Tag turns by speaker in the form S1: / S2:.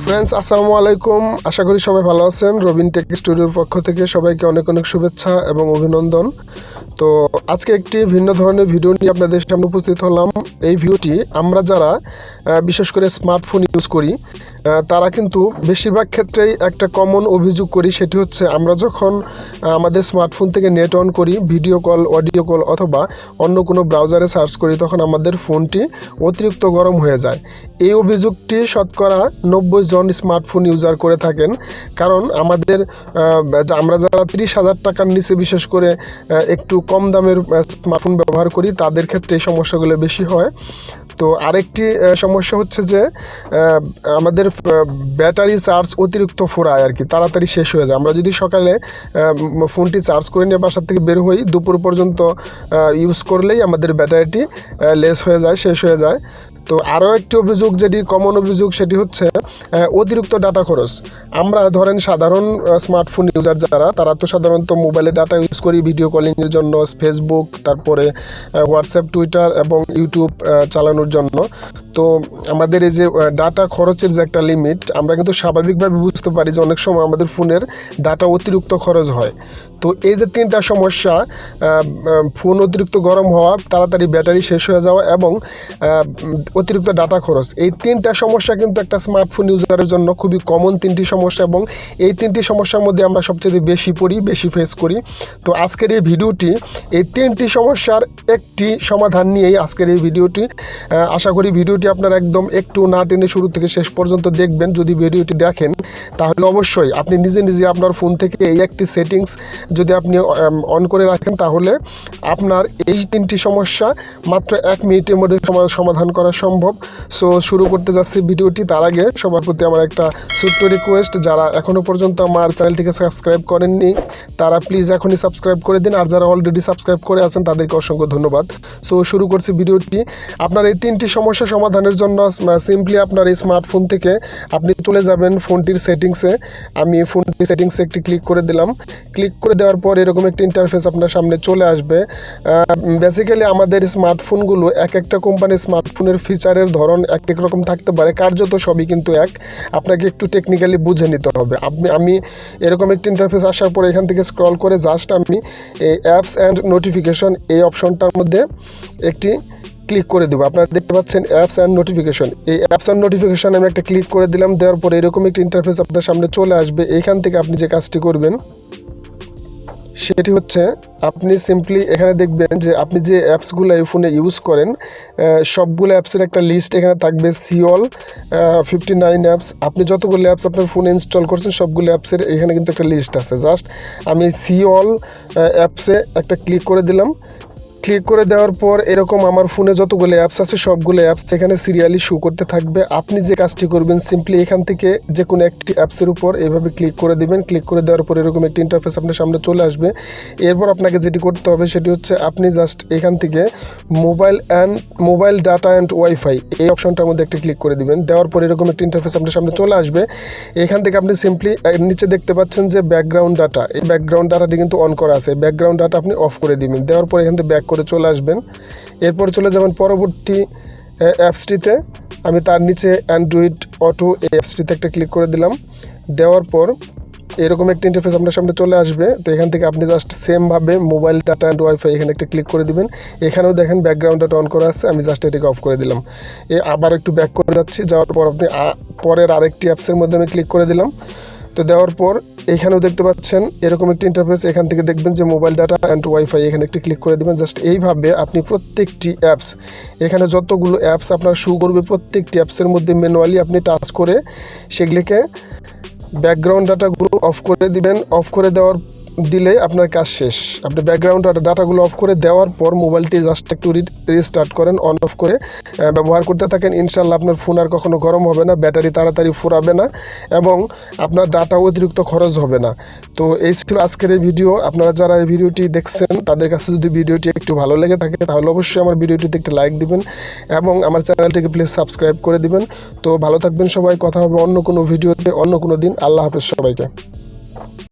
S1: Friends, আসসালামু আলাইকুম। আশা করি সবাই ভালো আছেন। রবিন টেক স্টুডিওর পক্ষ থেকে সবাইকে অনেক অনেক শুভেচ্ছা এবং অভিনন্দন। তো আজকে একটি ভিন্ন ধরনের ভিডিও নিয়ে আপনাদের সামনে উপস্থিত হলাম। এই ভিডিওটি আমরা যারা বিশেষ করে স্মার্টফোন ইউজ করি তারা কিন্তু বেশিরভাগ ক্ষেত্রেই একটা কমন অভিযোগ করি, সেটি হচ্ছে আমরা যখন আমাদের স্মার্টফোন থেকে নেট অন করি, ভিডিও কল, অডিও কল অথবা অন্য কোনো ব্রাউজারে সার্চ করি, তখন আমাদের ফোনটি অতিরিক্ত গরম হয়ে যায়। এই অভিযোগটি শতকরা 90 জন স্মার্টফোন ইউজার করে থাকেন। কারণ আমরা যারা 30,000 টাকার নিচে বিশেষ করে একটু কম দামের স্মার্টফোন ব্যবহার করি, তাদের ক্ষেত্রে এই সমস্যাগুলো বেশি হয়। তো আরেকটি সমস্যা হচ্ছে যে আমাদের ব্যাটারি চার্জ অতিরিক্ত ফুরায় আর কি, তাড়াতাড়ি শেষ হয়ে যায়। আমরা যদি সকালে ফোনটি চার্জ করে নিয়ে বাসার থেকে বের হই, দুপুর পর্যন্ত ইউজ করলেই আমাদের ব্যাটারিটি লেস হয়ে যায়, শেষ হয়ে যায়। তো আরও একটি অভিযোগ, যেটি কমন অভিযোগ, সেটি হচ্ছে অতিরিক্ত ডাটা খরচ। আমরা ধরেন সাধারণ স্মার্টফোন ইউজার যারা, তারা তো সাধারণত মোবাইলে ডাটা ইউজ করি ভিডিও কলিংয়ের জন্য, ফেসবুক, তারপরে হোয়াটসঅ্যাপ, টুইটার এবং ইউটিউব চালানোর জন্য। তো আমাদের এই যে ডাটা খরচের যে একটা লিমিট, আমরা কিন্তু স্বাভাবিকভাবে বুঝতে পারি যে অনেক সময় আমাদের ফোনের ডাটা অতিরিক্ত খরচ হয়। তো এই যে তিনটা সমস্যা, ফোন অতিরিক্ত গরম হওয়া, তাড়াতাড়ি ব্যাটারি শেষ হয়ে যাওয়া এবং অতিরিক্ত ডাটা খরচ, এই তিনটা সমস্যা কিন্তু একটা স্মার্টফোন ইউজারের জন্য খুবই কমন তিনটি সমস্যা, এবং এই তিনটি সমস্যার মধ্যে আমরা সবচেয়ে বেশি ফেস করি। তো আজকের এই ভিডিওটি এই তিনটি সমস্যার একটি সমাধান নিয়েই আজকের এই ভিডিওটি। আশা করি ভিডিওটি আপনারা একদম একটু না টেনে শুরু থেকে শেষ পর্যন্ত দেখবেন। যদি ভিডিওটি দেখেন তাহলে অবশ্যই আপনি নিজে আপনার ফোন থেকে এই একটি সেটিংস যদি আপনি অন করে রাখেন, তাহলে আপনার এই তিনটি সমস্যা মাত্র 1 মিনিটের মধ্যে সমাধান করা সম্ভব। সো শুরু করতে যাচ্ছি ভিডিওটি। তার আগে সবার প্রতি আমার একটা ছোট্ট রিকোয়েস্ট, যারা এখনও পর্যন্ত আমার চ্যানেলটিকে সাবস্ক্রাইব করেননি তারা প্লিজ এখনই সাবস্ক্রাইব করে দিন, আর যারা অলরেডি সাবস্ক্রাইব করে আছেন তাদেরকে অসংখ্য ধন্যবাদ। সো শুরু করছি ভিডিওটি। আপনার এই তিনটি সমস্যা সমাধানের জন্য সিম্পলি আপনার এই স্মার্টফোন থেকে আপনি চলে যাবেন ফোনটির সেটিংসে। আমি ফোনটির সেটিংসে একটি ক্লিক করে দিলাম। ক্লিক করে দেওয়ার পর এরকম একটি ইন্টারফেস আপনার সামনে চলে আসবে। বেসিক্যালি আমাদের স্মার্টফোনগুলো এক একটা কোম্পানির স্মার্টফোনের ফিচারের ধরন এক এক রকম থাকতে পারে, কার্যত সবই কিন্তু এক। আপনাকে একটু টেকনিক্যালি বুঝে নিতে হবে। আমি এরকম একটি ইন্টারফেস আসার পরে এখান থেকে স্ক্রল করে জাস্ট আমি এই অ্যাপস অ্যান্ড নোটিফিকেশন এই অপশনটার মধ্যে একটি ক্লিক করে দেবো। আপনারা দেখতে পাচ্ছেন অ্যাপস অ্যান্ড নোটিফিকেশন। এই অ্যাপস অ্যান্ড নোটিফিকেশন আমি একটা ক্লিক করে দিলাম। দেওয়ার পরে এরকম একটি ইন্টারফেস আপনার সামনে চলে আসবে। এইখান থেকে আপনি যে কাজটি করবেন সেটি হচ্ছে, আপনি সিম্পলি এখানে দেখবেন যে আপনি যে অ্যাপসগুলো এই ফোনে ইউজ করেন সবগুলো অ্যাপসের একটা লিস্ট এখানে থাকবে। সিওল 59 অ্যাপস, আপনি যতগুলো অ্যাপস আপনার ফোনে ইনস্টল করছেন সবগুলো অ্যাপসের এখানে কিন্তু একটা লিস্ট আছে। জাস্ট আমি সিওল অ্যাপসে একটা ক্লিক করে দিলাম। ক্লিক করে দেওয়ার পর এরকম আমার ফোনে যতগুলো অ্যাপস আছে সবগুলো অ্যাপস এখানে সিরিয়ালি শো করতে থাকবে। আপনি যে কাজটি করবেন, সিম্পলি এখান থেকে যে কোনো একটি অ্যাপসের উপর এইভাবে ক্লিক করে দিবেন। ক্লিক করে দেওয়ার পর এরকম একটি ইন্টারফেস আপনার সামনে চলে আসবে। এরপর আপনাকে যেটি করতে হবে সেটি হচ্ছে, আপনি জাস্ট এখান থেকে মোবাইল ডাটা অ্যান্ড ওয়াইফাই এই অপশনটার মধ্যে একটি ক্লিক করে দিবেন। দেওয়ার পর এরকম একটি ইন্টারফেস আপনার সামনে চলে আসবে। এখান থেকে আপনি সিম্পলি নিচে দেখতে পাচ্ছেন যে ব্যাকগ্রাউন্ড ডাটা, এই ব্যাকগ্রাউন্ড ডাটাটি কিন্তু অন করা আছে। ব্যাকগ্রাউন্ড ডাটা আপনি অফ করে দিবেন। দেওয়ার পর এখান থেকে ব্যাক করে চলে আসবেন। এরপর চলে যাবেন পরবর্তী অ্যাপসটিতে। আমি তার নিচে অ্যান্ড্রয়েড অটো এই অ্যাপসটিতে একটা ক্লিক করে দিলাম। দেওয়ার পর এরকম একটা ইন্টারফেস আপনার সামনে চলে আসবে। তো এখান থেকে আপনি জাস্ট সেমভাবে মোবাইল ডাটা অ্যান্ড ওয়াইফাই এখানে একটা ক্লিক করে দিবেন। এখানেও দেখেন ব্যাকগ্রাউন্ড ডাটা অন করা আছে, আমি জাস্ট এটাকে অফ করে দিলাম। আবার একটু ব্যাক করে যাচ্ছি। যাওয়ার পর আপনি পরের আরেকটি অ্যাপসের মধ্যে আমি ক্লিক করে দিলাম। তো দেওয়ার পর এখানেও দেখতে পাচ্ছেন এরকম একটি ইন্টারফেস। এখান থেকে দেখবেন যে মোবাইল ডাটা অ্যান্ড ওয়াইফাই, এখানে একটি ক্লিক করে দেবেন। জাস্ট এইভাবে আপনি প্রত্যেকটি অ্যাপস, এখানে যতগুলো অ্যাপস আপনার শো করবে প্রত্যেকটি অ্যাপসের মধ্যে ম্যানুয়ালি আপনি টাচ করে সেগুলিকে ব্যাকগ্রাউন্ড ডাটাগুলো অফ করে দিবেন। অফ করে দিলে আপনার কাজ শেষ। আপনি ব্যাকগ্রাউন্ড ডাটাগুলো অফ করে দেওয়ার পর মোবাইলটি জাস্ট একটু রিস্টার্ট করেন, অন অফ করে ব্যবহার করতে থাকেন। ইনশাল্লাহ আপনার ফোন আর কখনো গরম হবে না, ব্যাটারি তাড়াতাড়ি ফুরাবে না এবং আপনার ডাটা অতিরিক্ত খরচ হবে না। তো এই ছিল আজকের এই ভিডিও। আপনারা যারা এই ভিডিওটি দেখছেন তাদের কাছে যদি ভিডিওটি একটু ভালো লেগে থাকে তাহলে অবশ্যই আমার ভিডিওটিতে একটি লাইক দিবেন এবং আমার চ্যানেলটিকে প্লিজ সাবস্ক্রাইব করে দিবেন। তো ভালো থাকবেন সবাই। কথা হবে অন্য কোনো ভিডিওতে অন্য কোনো দিন। আল্লাহ হাফেজ সবাইকে।